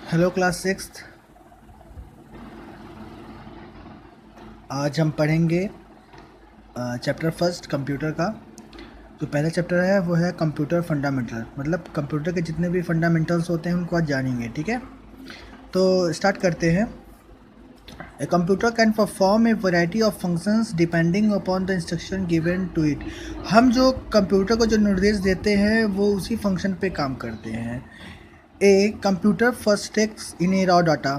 Hello class sixth. आज हम पढ़ेंगे चैप्टर फर्स्ट कंप्यूटर का। जो पहला चैप्टर है वो है कंप्यूटर फंडामेंटल, मतलब कंप्यूटर के जितने भी फंडामेंटल्स होते हैं उनको आज जानेंगे। ठीक है, तो स्टार्ट करते हैं। A computer can perform a variety of functions depending upon the instruction given to it. हम जो कंप्यूटर को जो निर्देश देते हैं वो उसी फंक्शन पे काम करते हैं। A computer first takes in a raw data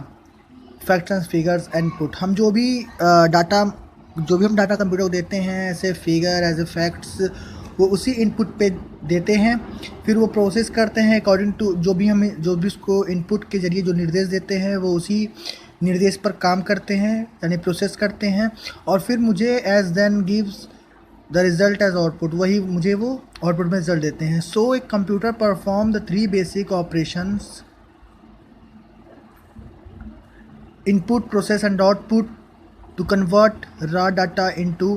facts and figures and put. हम जो भी हम डाटा कंप्यूटर को देते हैं, ऐसे फिगर एज ए फैक्ट्स, वो उसी इनपुट पे देते हैं। फिर वो प्रोसेस करते हैं अकॉर्डिंग टू जो भी उसको इनपुट के ज़रिए जो निर्देश देते हैं वो उसी निर्देश पर काम करते हैं, यानी प्रोसेस करते हैं। और फिर मुझे as then gives the result as output, वही मुझे वो आउटपुट में रिजल्ट देते हैं। सो एक computer perform the three basic operations: input, process and output to convert raw data into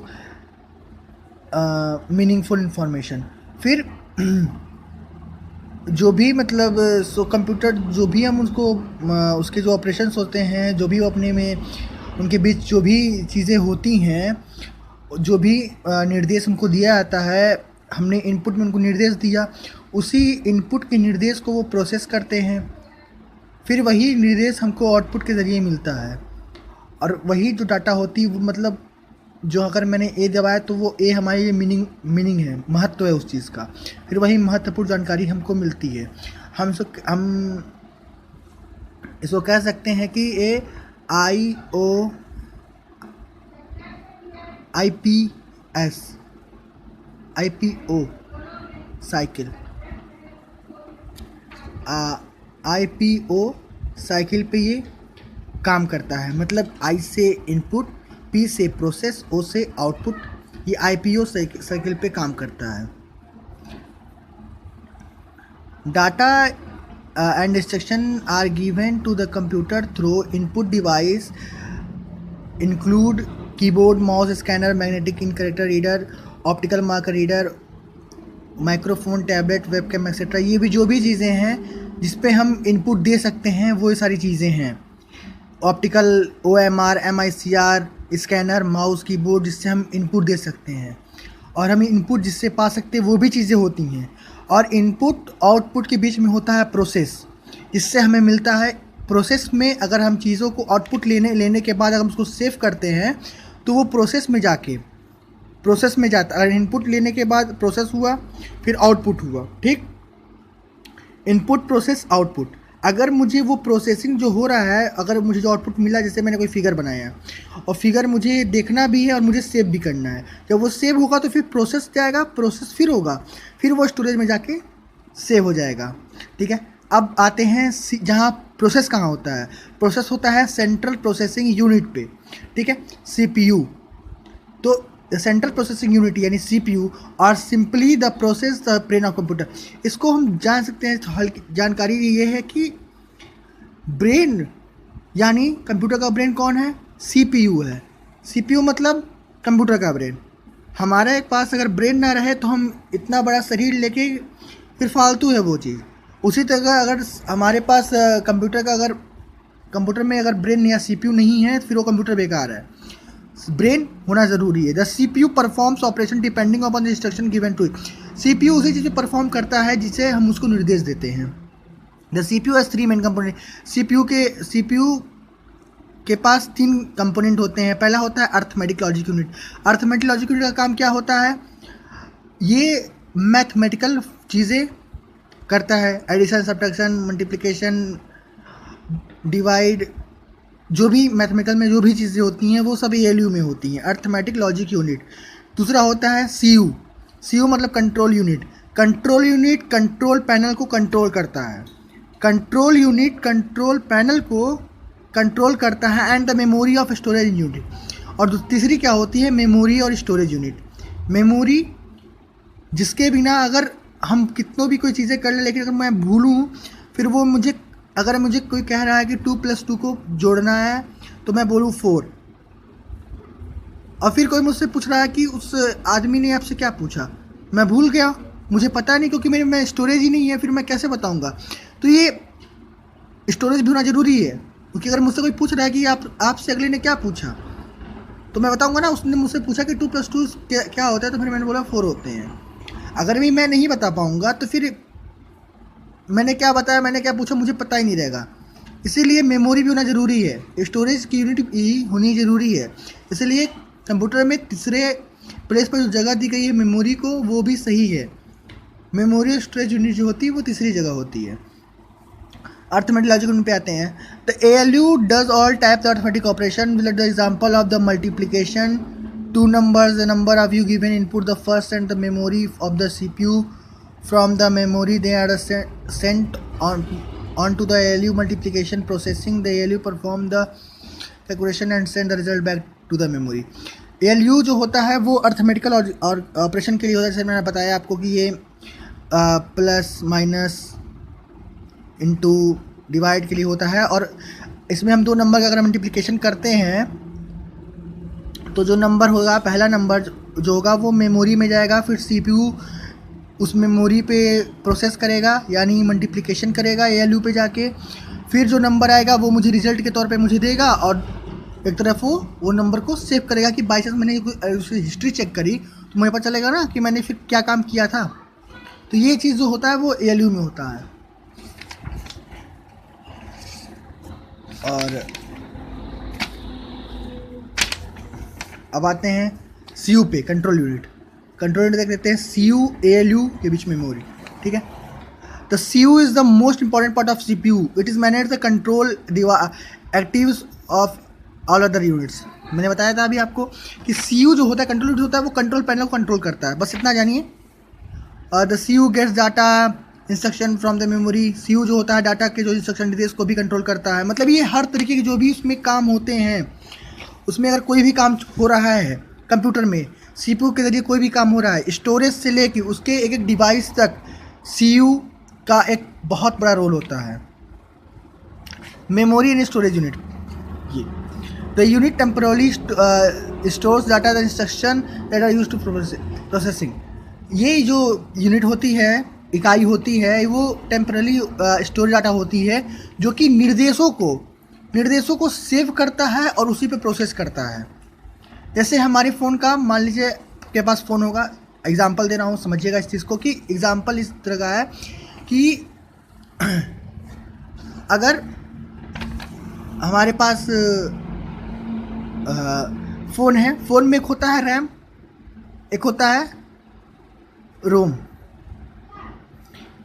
meaningful information। फिर जो भी मतलब कंप्यूटर जो भी हम उसको उसके जो ऑपरेशंस होते हैं, जो भी वो अपने में उनके बीच जो भी चीज़ें होती हैं, जो भी निर्देश उनको दिया जाता है, हमने इनपुट में उनको निर्देश दिया, उसी इनपुट के निर्देश को वो प्रोसेस करते हैं। फिर वही निर्देश हमको आउटपुट के ज़रिए मिलता है। और वही जो डाटा होती है वो मतलब जो अगर मैंने ए दबाया तो वो ए हमारे लिए मीनिंग है, महत्व है उस चीज़ का। फिर वही महत्वपूर्ण जानकारी हमको मिलती है। हम इसको कह सकते हैं कि A I P O cycle, IPO cycle पे ये काम करता है। मतलब आई से इनपुट, पी से प्रोसेस, ओ से आउटपुट, ये IPO साइकिल पे काम करता है। Data and instruction are given to the computer through input device include keyboard, mouse, scanner, magnetic ink character reader, optical marker reader, microphone, tablet, webcam etcetera. ये भी जो भी चीज़ें हैं जिस पे हम इनपुट दे सकते हैं वो ये सारी चीज़ें हैं। Optical, OMR, MICR, scanner, mouse, keyboard, जिससे हम इनपुट दे सकते हैं और हम इनपुट जिससे पा सकते हैं वो भी चीज़ें होती हैं। और इनपुट आउटपुट के बीच में होता है प्रोसेस, जिससे हमें मिलता है। प्रोसेस में अगर हम चीज़ों को आउटपुट लेने के बाद अगर हम उसको सेव करते हैं तो वो प्रोसेस में जाता है। अगर इनपुट लेने के बाद प्रोसेस हुआ, फिर आउटपुट हुआ। ठीक, इनपुट, प्रोसेस, आउटपुट। अगर मुझे वो प्रोसेसिंग जो हो रहा है, अगर मुझे जो आउटपुट मिला, जैसे मैंने कोई फिगर बनाया और फिगर मुझे देखना भी है और मुझे सेव भी करना है, जब वो सेव होगा तो फिर प्रोसेस जाएगा, प्रोसेस फिर होगा, फिर वो स्टोरेज में जाके सेव हो जाएगा। ठीक है, अब आते हैं जहाँ प्रोसेस कहाँ होता है। प्रोसेस होता है सेंट्रल प्रोसेसिंग यूनिट पे। ठीक है, CPU। तो सेंट्रल प्रोसेसिंग यूनिट यानी CPU और simply the process the brain of computer. इसको हम जान सकते हैं, हल्की जानकारी ये है कि ब्रेन यानी कंप्यूटर का ब्रेन कौन है? CPU है। CPU मतलब कंप्यूटर का ब्रेन। हमारे पास अगर ब्रेन ना रहे तो हम इतना बड़ा शरीर लेके फिर फालतू है वो चीज़। उसी तरह अगर हमारे पास कंप्यूटर में अगर ब्रेन या CPU नहीं है फिर वो कंप्यूटर बेकार है। ब्रेन होना ज़रूरी है। The CPU performs operation depending upon the instruction given to it. CPU उसी चीज़ परफॉर्म करता है जिसे हम उसको निर्देश देते हैं। The CPU has three main component. CPU के पास 3 कंपोनेंट होते हैं। पहला होता है arithmetic logic unit. Arithmetic logic unit का काम क्या होता है? ये मैथमेटिकल चीज़ें करता है, एडिशन, सब्ट्रैक्शन, मल्टीप्लिकेशन, डिवाइड, जो भी मैथमेटिकल में जो भी चीज़ें होती हैं वो सब ALU में होती हैं, अर्थमेटिक लॉजिक यूनिट। दूसरा होता है CU मतलब control unit. Control unit control panel को कंट्रोल करता है। कंट्रोल यूनिट कंट्रोल पैनल को कंट्रोल करता है and the memory of storage unit. और तीसरी क्या होती है? मेमोरी और स्टोरेज यूनिट। मेमोरी जिसके बिना अगर हम कितनों भी कोई चीज़ें कर ले, लेकिन अगर मैं भूलूँ फिर वो अगर मुझे कोई कह रहा है कि 2 + 2 को जोड़ना है तो मैं बोलूँ 4, और फिर कोई मुझसे पूछ रहा है कि उस आदमी ने आपसे क्या पूछा, मैं भूल गया, मुझे पता नहीं, क्योंकि मेरे में स्टोरेज ही नहीं है, फिर मैं कैसे बताऊंगा? तो ये स्टोरेज भी होना ज़रूरी है, क्योंकि अगर मुझसे कोई पूछ रहा है कि आपसे अगले ने क्या पूछा, तो मैं बताऊंगा ना, उसने मुझसे पूछा कि 2+2 क्या होता है, तो फिर मैंने बोला 4 होते हैं। अगर भी मैं नहीं बता पाऊंगा तो फिर मैंने क्या बताया, मैंने क्या पूछा, मुझे पता ही नहीं रहेगा। इसीलिए मेमोरी भी होना ज़रूरी है, स्टोरेज की यूनिट ही होनी ज़रूरी है। इसलिए कंप्यूटर में तीसरे प्लेस पर जो जगह दी गई है मेमोरी को, वो भी सही है। मेमोरी और स्टोरेज यूनिट जो होती है वो तीसरी जगह होती है। अर्थमेटिक लॉजिक पे आते हैं। The ALU does all types of arithmetic operation with the example of the multiplication two numbers, the number of you given input the first and the memory of the CPU from the memory they are sent onto the ALU multiplication processing. The ALU perform the calculation and send the result back to the memory. ALU जो होता है वो arithmetical और operation के लिए होता है। जैसे मैंने बताया आपको कि ये प्लस माइनस इंटू डिवाइड के लिए होता है, और इसमें हम दो नंबर का अगर मल्टीप्लिकेशन करते हैं तो जो नंबर होगा, पहला नंबर जो होगा वो मेमोरी में जाएगा, फिर CPU उस मेमोरी पे प्रोसेस करेगा, यानी मल्टीप्लिकेशन करेगा ALU पे जाके। फिर जो नंबर आएगा वो मुझे रिजल्ट के तौर पे मुझे देगा, और एक तरफ वो नंबर को सेव करेगा कि बाई चांस मैंने उसकी हिस्ट्री चेक करी तो मुझे पता चलेगा ना कि मैंने फिर क्या काम किया था। तो ये चीज़ जो होता है वो ALU में होता है। और अब आते हैं CU पे, कंट्रोल यूनिट। कंट्रोल यूनिट देख लेते हैं, CU ALU के बीच मेमोरी, ठीक है। The CU is the most important part of CPU. It is manage the control actives of all other units. मैंने बताया था अभी आपको कि CU जो होता है, कंट्रोल यूनिट होता है, वो कंट्रोल पैनल को कंट्रोल करता है, बस इतना जानिए। The CU gets data instruction from the memory. CU जो होता है डाटा के जो इंस्ट्रक्शन देते हैं उसको भी कंट्रोल करता है। मतलब ये हर तरीके के जो भी उसमें काम होते हैं, उसमें अगर कोई भी काम हो रहा है कंप्यूटर में, CPU के ज़रिए कोई भी काम हो रहा है, स्टोरेज से लेके उसके एक एक डिवाइस तक CU का एक बहुत बड़ा रोल होता है। मेमोरी एंड स्टोरेज यूनिट, ये the unit temporarily stores data the instruction that are used to processing. ये जो यूनिट होती है, इकाई होती है, वो टेम्परली स्टोरेज डाटा होती है जो कि निर्देशों को सेव करता है और उसी पे प्रोसेस करता है। जैसे हमारे फ़ोन का, मान लीजिए आपके पास फ़ोन होगा, एग्जांपल दे रहा हूँ, समझिएगा इस चीज़ को कि एग्जांपल इस तरह का है कि अगर हमारे पास फ़ोन है, फ़ोन में एक होता है रैम, एक होता है रोम।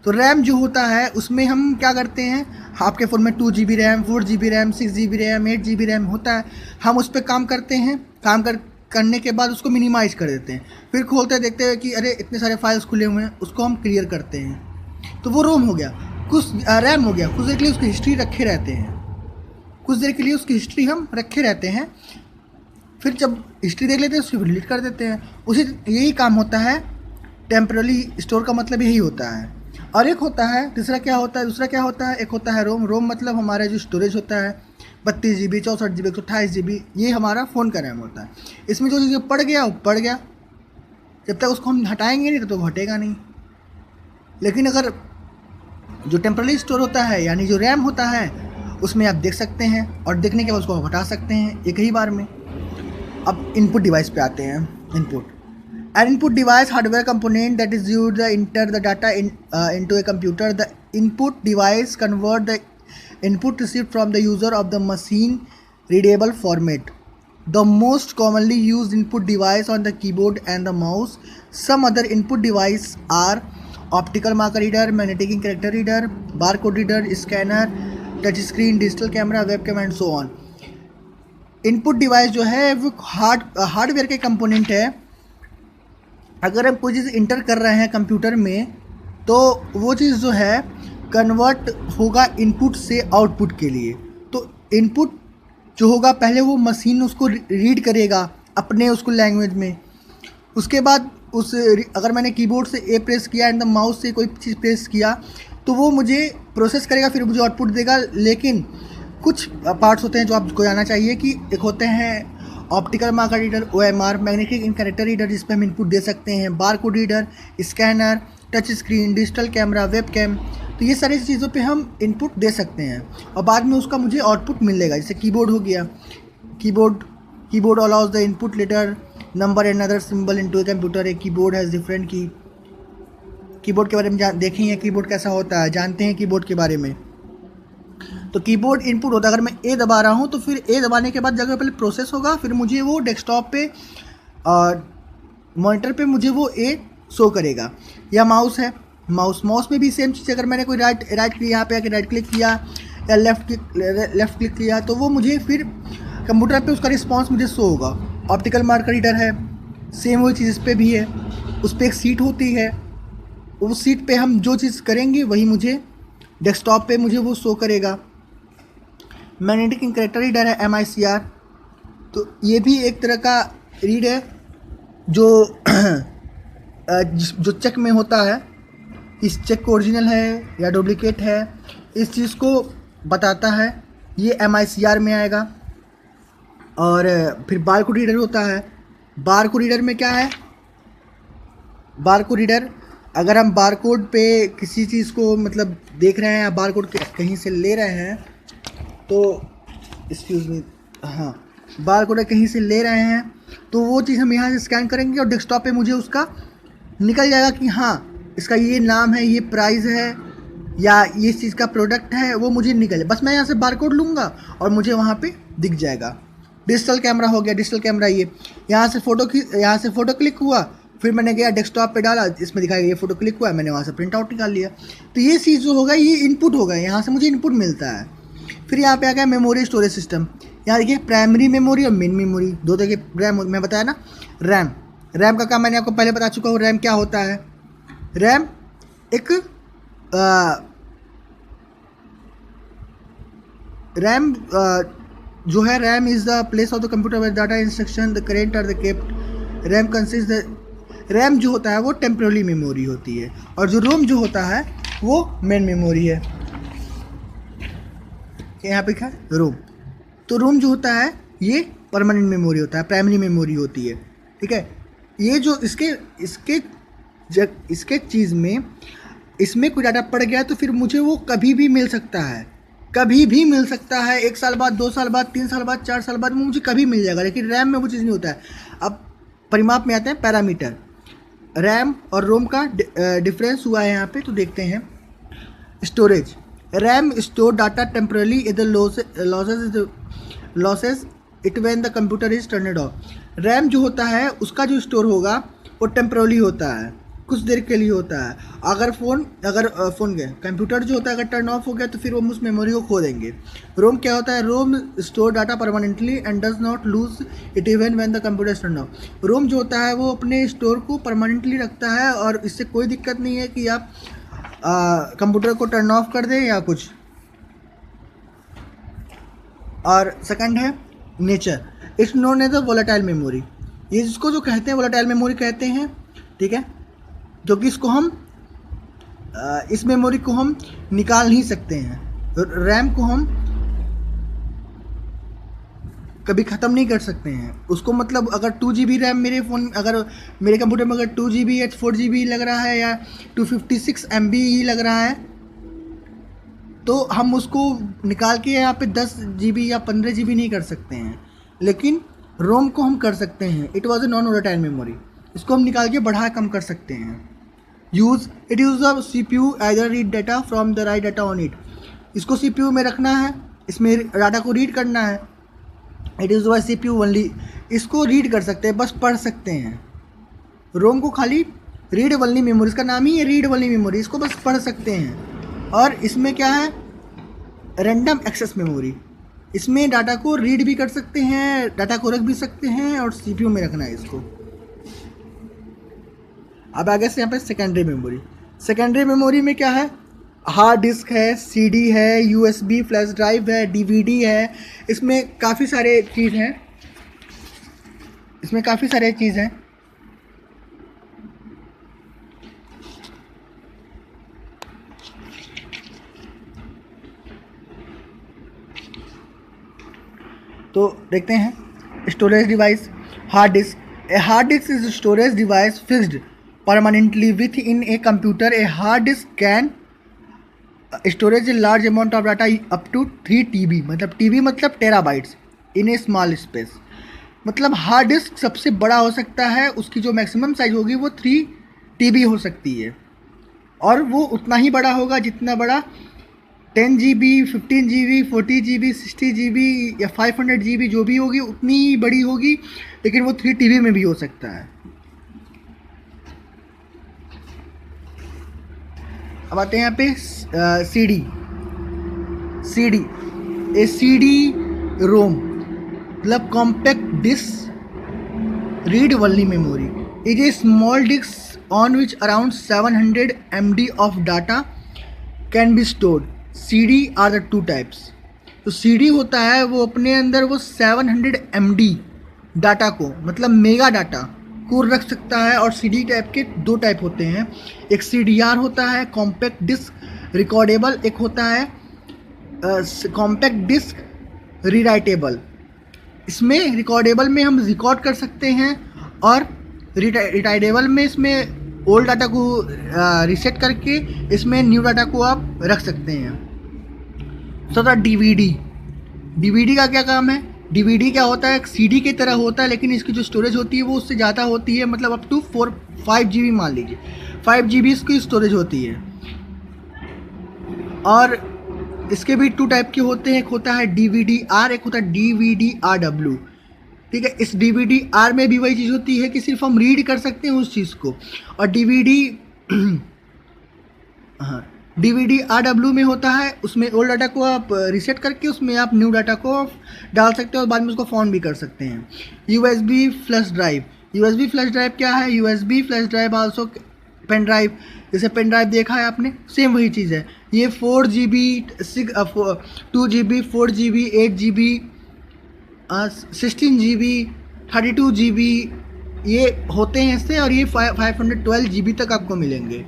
तो रैम जो होता है उसमें हम क्या करते हैं, आपके फ़ोन में 2 GB RAM, 4 GB RAM, 6 GB RAM, 8 GB RAM होता है। हम उस पर काम करते हैं, करने के बाद उसको मिनिमाइज़ कर देते हैं, फिर खोलते देखते हैं कि अरे इतने सारे फाइल्स खुले हुए हैं, उसको हम क्लियर करते हैं। तो वो रोम हो गया, कुछ रैम हो गया, कुछ देर के लिए उसकी हिस्ट्री रखे रहते हैं, कुछ देर के लिए उसकी हिस्ट्री हम रखे रहते हैं, फिर जब हिस्ट्री देख लेते हैं उसको डिलीट कर देते हैं। यही काम होता है टेम्परली स्टोर का, मतलब यही होता है। और एक होता है दूसरा क्या होता है, एक होता है रोम मतलब हमारा जो स्टोरेज होता है 32 GB, 64 GB, 128 GB, ये हमारा फ़ोन का रैम होता है। इसमें जो चीज़ पड़ गया वो पड़ गया, जब तक उसको हम हटाएंगे नहीं तो हटेगा नहीं। लेकिन अगर जो टेम्पररी स्टोर होता है, यानी जो रैम होता है, उसमें आप देख सकते हैं और देखने के बाद उसको हटा सकते हैं एक ही बार में। अब इनपुट डिवाइस पे आते हैं। An input device hardware component that is used to enter the data into a computer. The input device convert the input received from the user of the machine readable format. The most commonly used input device on the keyboard and the mouse. Some other input devices are optical marker reader, magnetic ink character reader, barcode reader, scanner, touch screen, digital camera, webcam and so on. Input device जो है वो hardware के component है। अगर हम कोई चीज़ inter कर रहे हैं कंप्यूटर में तो वो चीज़ जो है कन्वर्ट होगा इनपुट से आउटपुट के लिए। तो इनपुट जो होगा पहले वो मशीन उसको रीड करेगा अपने उसको लैंग्वेज में, उसके बाद अगर मैंने कीबोर्ड से ए प्रेस किया एंड द माउस से कोई चीज़ प्रेस किया तो वो मुझे प्रोसेस करेगा, फिर मुझे आउटपुट देगा। लेकिन कुछ पार्ट्स होते हैं जो आपको जानना चाहिए कि एक होते हैं optical marker reader OMR, magnetic in character reader जिस पे हम इनपुट दे सकते हैं, barcode reader, scanner, touch screen, digital camera, webcam, तो ये सारी चीज़ों पे हम इनपुट दे सकते हैं और बाद में उसका मुझे आउटपुट मिलेगा। जैसे कीबोर्ड हो गया, keyboard allows the input letter number and other symbol into a computer. A keyboard has different keyboard के बारे में देखेंगे, कीबोर्ड कैसा होता है, जानते हैं कीबोर्ड के बारे में। तो कीबोर्ड इनपुट होता है, अगर मैं ए दबा रहा हूँ तो फिर ए दबाने के बाद जगह पहले प्रोसेस होगा, फिर मुझे वो डेस्कटॉप पे मॉनिटर पे मुझे वो ए शो करेगा। या माउस है, माउस में भी सेम चीज़, अगर मैंने कोई राइट क्लिक यहाँ पे आके राइट क्लिक किया या लेफ़्ट क्लिक किया तो वो मुझे फिर कंप्यूटर पे उसका रिस्पांस मुझे शो होगा। ऑप्टिकल मार्कर रीडर है, सेम वही चीज़ इस पर भी है। उस पर एक सीट होती है, उस सीट पे हम जो चीज़ करेंगे वही मुझे डेस्कटॉप पे मुझे वो शो करेगा। मैग्नेटिक इंक कैरेक्टर रीडर है MICR, तो ये भी एक तरह का रीड है जो जो चेक में होता है, इस चेक को ओरिजिनल है या डुप्लीकेट है इस चीज़ को बताता है, ये MICR में आएगा। और फिर बारकोड रीडर होता है। बारकोड रीडर में क्या है, बारकोड रीडर अगर हम बारकोड पे किसी चीज़ को मतलब देख रहे हैं या बारकोड कहीं से ले रहे हैं तो एक्सक्यूज़ मी, हाँ, बारकोड कहीं से ले रहे हैं तो वो चीज़ हम यहाँ से स्कैन करेंगे और डेस्कटॉप पे मुझे उसका निकल जाएगा कि हाँ इसका ये नाम है, ये प्राइस है या ये चीज़ का प्रोडक्ट है, वो मुझे निकल जाए। बस मैं यहाँ से बारकोड लूँगा और मुझे वहाँ पे दिख जाएगा। डिजिटल कैमरा हो गया, डिजिटल कैमरा ये यहाँ से फ़ोटो क्लिक हुआ, फिर मैंने गया डेस्कटॉप पे डाला, इसमें दिखाया ये फ़ोटो क्लिक हुआ, मैंने वहाँ से प्रिंट आउट निकाल लिया। तो ये चीज़ जो होगा ये इनपुट होगा, यहाँ से मुझे इनपुट मिलता है। फिर यहाँ पे आ गया मेमोरी स्टोरेज सिस्टम। यहाँ देखिए प्राइमरी मेमोरी और मेन मेमोरी, दो तरह के रैम मैं बताया ना। रैम का काम मैंने आपको पहले बता चुका हूँ। रैम क्या होता है, रैम एक रैम जो है, RAM is the place of the computer where data instruction the current are the kept. RAM consist the, RAM जो होता है वो टेम्पररी मेमोरी होती है और जो रोम जो होता है वो मेन मेमोरी है। यहाँ पे क्या है, रोम। तो रोम जो होता है ये परमानेंट मेमोरी होता है, प्राइमरी मेमोरी होती है, ठीक है। ये जो इसके चीज़ में इसमें कोई डाटा पड़ गया तो फिर मुझे वो कभी भी मिल सकता है, कभी भी मिल सकता है। 1 साल बाद, 2 साल बाद, 3 साल बाद, 4 साल बाद मुझे कभी मिल जाएगा। लेकिन रैम में वो चीज़ नहीं होता है। अब परिमाप में आते हैं पैरामीटर। रैम और रोम का डिफरेंस हुआ है यहाँ पे, तो देखते हैं। Storage, RAM store data temporarily either loses it when the computer is turned off. RAM जो होता है उसका जो स्टोर होगा वो टेम्परली होता है, कुछ देर के लिए होता है। अगर फ़ोन के कंप्यूटर जो होता है अगर टर्न ऑफ हो गया तो फिर वो उस मेमोरी को खो देंगे। रोम क्या होता है, ROM store data permanently and does not lose it even when the computer is turn off. ROM जो होता है वो अपने स्टोर को परमानेंटली रखता है और इससे कोई दिक्कत नहीं है कि आप कंप्यूटर को टर्न ऑफ कर दें या कुछ। और सेकंड है nature, it's known as the volatile memory. ये जिसको जो कहते हैं वोलेटाइल मेमोरी कहते हैं, ठीक है, जो कि इसको हम इस मेमोरी को हम निकाल नहीं सकते हैं। रैम को हम कभी ख़त्म नहीं कर सकते हैं उसको। मतलब अगर 2 GB रैम अगर मेरे कंप्यूटर में अगर 2 GB या 4 GB लग रहा है या 256 MB ही लग रहा है तो हम उसको निकाल के यहाँ पे 10 GB या 15 GB नहीं कर सकते हैं। लेकिन रोम को हम कर सकते हैं। It was a non volatile memory, इसको हम निकाल के बढ़ा कम कर सकते हैं। It use the CPU either read data from the right data on it. इसको CPU में रखना है, इसमें डाटा को रीड करना है। It is why CPU only, इसको रीड कर सकते हैं, बस पढ़ सकते हैं। रोम को खाली रीड ओनली मेमोरी, इसका नाम ही है रीड ओनली मेमोरी, इसको बस पढ़ सकते हैं। और इसमें क्या है, रैंडम एक्सेस मेमोरी, इसमें डाटा को रीड भी कर सकते हैं, डाटा को रख भी सकते हैं और CPU में रखना है इसको। अब आगे से यहाँ पे सेकेंडरी मेमोरी। सेकेंडरी मेमोरी में क्या है, हार्ड डिस्क है, CD है, USB फ्लैश ड्राइव है, DVD है। इसमें काफ़ी सारे चीज़ हैं, तो देखते हैं। Storage device, hard disk. A hard disk is storage device fixed permanently within a computer. A hard disk can storage large amount of data up to 3 TB, मतलब TB मतलब terabytes in a small space. मतलब hard disk सबसे बड़ा हो सकता है, उसकी जो मैक्सिमम साइज होगी वो 3 TB हो सकती है, और वो उतना ही बड़ा होगा जितना बड़ा 10 GB, 15 GB, 40 GB, 60 GB या 500 GB जो भी होगी उतनी ही बड़ी होगी, लेकिन वो 3 TB में भी हो सकता है। अब आते हैं यहाँ पे CD रोम मतलब compact disc read only memory is a small disc on which around 700 MB of data can be stored. CD are the 2 types. तो CD होता है वो अपने अंदर वो 700 MB डाटा को, मतलब मेगा डाटा को रख सकता है। और CD टाइप के 2 टाइप होते हैं, एक CDR होता है कॉम्पैक्ट डिस्क रिकॉर्डेबल, एक होता है कॉम्पैक्ट डिस्क रीराइटेबल। इसमें रिकॉर्डेबल में हम रिकॉर्ड कर सकते हैं, और रिटाइडेबल में इसमें ओल्ड डाटा को रीसेट करके इसमें न्यू डाटा को आप रख सकते हैं। तो DVD का क्या काम है? DVD क्या होता है? CD की तरह होता है, लेकिन इसकी जो स्टोरेज होती है वो उससे ज़्यादा होती है, मतलब अप टू 5 GB मान लीजिए, 5 GB इसकी स्टोरेज होती है। और इसके भी 2 टाइप के होते हैं, एक होता है DVD-R, एक होता है DVD-RW। ठीक है, इस DVD-R में भी वही चीज़ होती है कि सिर्फ हम रीड कर सकते हैं उस चीज़ को, और DVD-RW में होता है उसमें ओल्ड डाटा को आप रीसेट करके उसमें आप न्यू डाटा को डाल सकते हो और बाद में उसको फोन भी कर सकते हैं। USB फ्लैश ड्राइव क्या है? USB flash drive also pen drive, जैसे पेन ड्राइव देखा है आपने, सेम वही चीज़ है। ये 4 GB 2 GB 4 GB 8 GB 16 GB 32 GB ये होते हैं इससे, और ये 512 GB तक आपको मिलेंगे।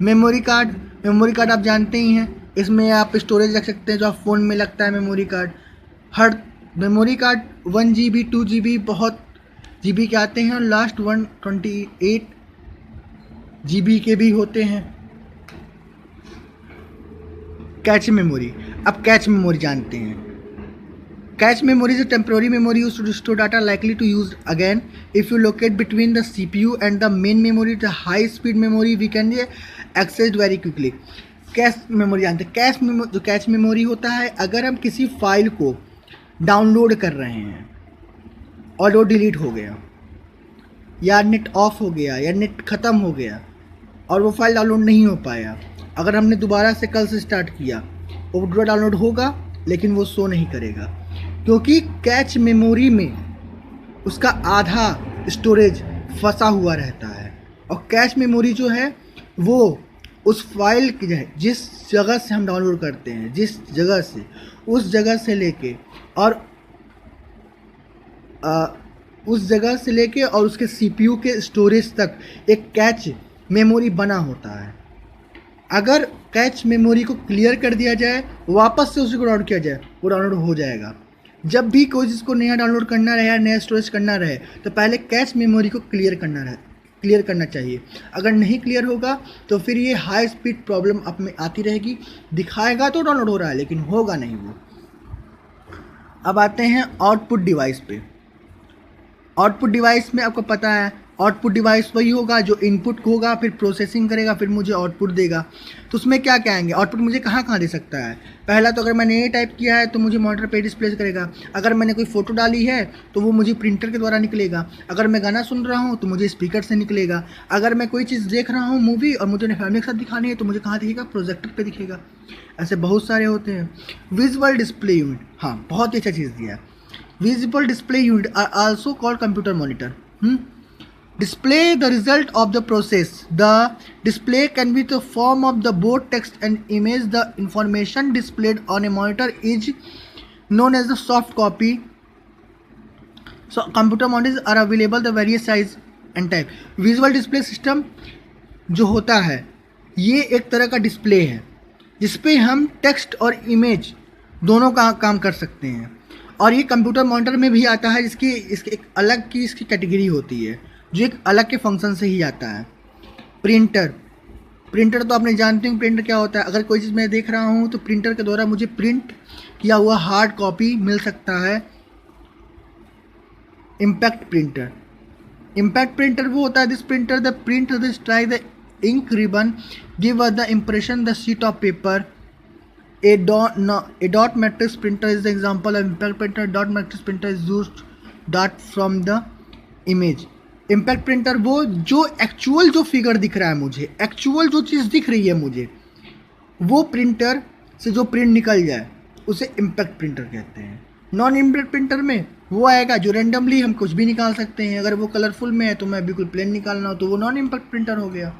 मेमोरी कार्ड आप जानते ही हैं, इसमें आप स्टोरेज रख सकते हैं जो आप फ़ोन में लगता है मेमोरी कार्ड। हर मेमोरी कार्ड 1 GB 2 GB बहुत GB के आते हैं, और लास्ट 128 GB के भी होते हैं। कैच मेमोरी, अब कैच मेमोरी जानते हैं। Catch memory is a temporary memory used to store data likely to use again. If you locate between the CPU and the main memory, the high speed memory we can access very quickly. Cache memory जानते हैं। जो cache memory होता है, अगर हम किसी file को download कर रहे हैं और वो डिलीट हो गया, या नेट ऑफ हो गया, या नेट ख़त्म हो गया और वो फाइल डाउनलोड नहीं हो पाया, अगर हमने दोबारा से कल से स्टार्ट किया वो पूरा डाउनलोड होगा, लेकिन वो शो नहीं करेगा, क्योंकि कैच मेमोरी में उसका आधा स्टोरेज फंसा हुआ रहता है। और कैच मेमोरी जो है वो उस फाइल की जिस जगह से हम डाउनलोड करते हैं, जिस जगह से, उस जगह से लेके और उस जगह से लेके और उसके सीपीयू के स्टोरेज तक एक कैच मेमोरी बना होता है। अगर कैच मेमोरी को क्लियर कर दिया जाए, वापस से उसी को डाउनलोड किया जाए, वो डाउनलोड हो जाएगा। जब भी कोई चीज़ को नया डाउनलोड करना रहे या नया स्टोरेज करना रहे, तो पहले कैच मेमोरी को क्लियर करना चाहिए। अगर नहीं क्लियर होगा तो फिर ये हाई स्पीड प्रॉब्लम आप में आती रहेगी। दिखाएगा तो डाउनलोड हो रहा है, लेकिन होगा नहीं वो। अब आते हैं आउटपुट डिवाइस पे। आउटपुट डिवाइस में आपको पता है, आउटपुट डिवाइस वही होगा जो इनपुट होगा, फिर प्रोसेसिंग करेगा, फिर मुझे आउटपुट देगा। तो उसमें क्या कहेंगे, आउटपुट मुझे कहाँ कहाँ दे सकता है? पहला तो अगर मैंने ये टाइप किया है तो मुझे मॉनिटर पे डिस्प्ले करेगा। अगर मैंने कोई फ़ोटो डाली है तो वो मुझे प्रिंटर के द्वारा निकलेगा। अगर मैं गाना सुन रहा हूँ तो मुझे स्पीकर से निकलेगा। अगर मैं कोई चीज़ देख रहा हूँ मूवी और मुझे फैमिली के साथ दिखानी है तो मुझे कहाँ दिखेगा? प्रोजेक्टर पर दिखेगा। ऐसे बहुत सारे होते हैं। विजुअल डिस्प्ले यूनिट, हाँ बहुत ही अच्छा चीज़ दिया है। Visual display unit are also called computer monitor. Display the result of the process. The display can be the form of the both text and image. The information displayed on a monitor is known as the soft copy. So computer monitors are available the various size and type. Visual display system जो होता है ये एक तरह का display है जिसपे हम टेक्स्ट और इमेज दोनों का काम कर सकते हैं। और ये कंप्यूटर मॉनिटर में भी आता है, इसकी एक अलग की इसकी कैटेगरी होती है जो एक अलग के फंक्शन से ही आता है। प्रिंटर, प्रिंटर तो आपने जानते हैं प्रिंटर क्या होता है। अगर कोई चीज़ मैं देख रहा हूँ तो प्रिंटर के द्वारा मुझे प्रिंट किया हुआ हार्ड कॉपी मिल सकता है। इम्पैक्ट प्रिंटर, इम्पैक्ट प्रिंटर वो होता है this printer the print the strike the ink ribbon give us the impression the sheet of paper. A dot matrix printer is the example of impact printer. Dot matrix printer is used dot from the image. Impact printer वो जो actual जो figure दिख रहा है मुझे, actual जो चीज़ दिख रही है मुझे, वो प्रिंटर से जो प्रिंट निकल जाए उसे इम्पैक्ट प्रिंटर कहते हैं। नॉन इम्पैक्ट प्रिंटर में वो आएगा जो रेंडमली हम कुछ भी निकाल सकते हैं। अगर वो कलरफुल में है तो मैं बिल्कुल प्लेन निकालना हो तो वो नॉन इम्पैक्ट प्रिंटर हो गया।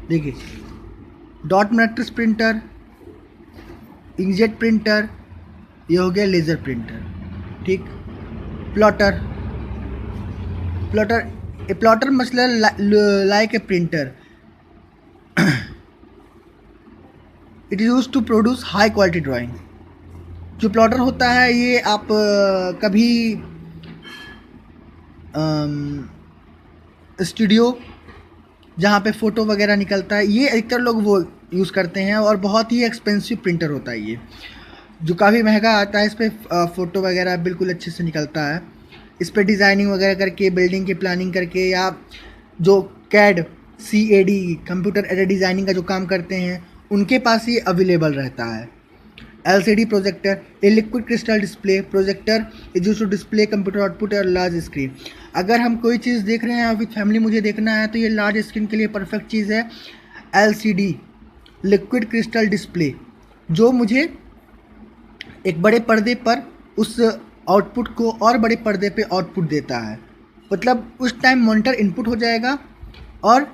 देखिए, dot matrix printer, inkjet printer, ये हो गया लेज़र प्रिंटर, ठीक। प्लॉटर, प्लॉटर मतलब like a printer, it is use to produce high quality drawing. जो प्लॉटर होता है ये आप कभी स्टूडियो जहाँ पे फ़ोटो वगैरह निकलता है, ये अधिकतर लोग वो यूज़ करते हैं और बहुत ही एक्सपेंसिव प्रिंटर होता है ये, जो काफ़ी महंगा आता है। इस पर फ़ोटो वगैरह बिल्कुल अच्छे से निकलता है। इस पर डिज़ाइनिंग वगैरह करके, बिल्डिंग की प्लानिंग करके, या जो CAD कंप्यूटर एडेड डिज़ाइनिंग का जो काम करते हैं उनके पास ये अवेलेबल रहता है। LCD projector, a liquid crystal display projector is used to display computer output और लार्ज स्क्रीन। अगर हम कोई चीज़ देख रहे हैं विद फैमिली मुझे देखना है तो ये लार्ज स्क्रीन के लिए परफेक्ट चीज़ है। LCD लिक्विड क्रिस्टल डिस्प्ले, जो मुझे एक बड़े पर्दे पर उस आउटपुट को और बड़े पर्दे पे आउटपुट देता है। मतलब उस टाइम मॉनिटर इनपुट हो जाएगा और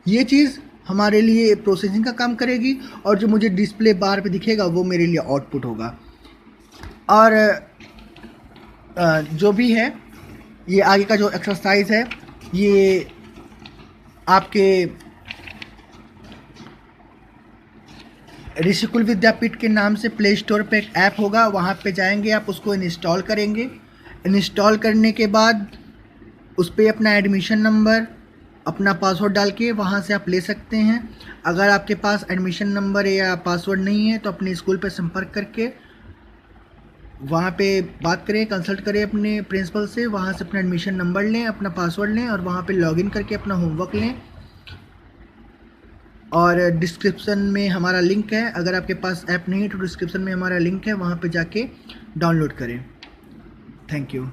ये चीज़ हमारे लिए प्रोसेसिंग का काम करेगी और जो मुझे डिस्प्ले बार पे दिखेगा वो मेरे लिए आउटपुट होगा। और जो भी है ये आगे का जो एक्सरसाइज है ये आपके ऋषिकुल विद्यापीठ के नाम से प्ले स्टोर पे एक ऐप होगा, वहाँ पे जाएंगे आप, उसको इंस्टॉल करेंगे। इंस्टॉल करने के बाद उस पर अपना एडमिशन नंबर, अपना पासवर्ड डाल के वहाँ से आप ले सकते हैं। अगर आपके पास एडमिशन नंबर या पासवर्ड नहीं है तो अपने स्कूल पे संपर्क करके वहाँ पे बात करें, कंसल्ट करें अपने प्रिंसिपल से, वहाँ से अपना एडमिशन नंबर लें, अपना पासवर्ड लें और वहाँ पे लॉगिन करके अपना होमवर्क लें। और डिस्क्रिप्शन में हमारा लिंक है, अगर आपके पास ऐप नहीं है तो डिस्क्रिप्शन में हमारा लिंक है, वहाँ पे जाके डाउनलोड करें। Thank you.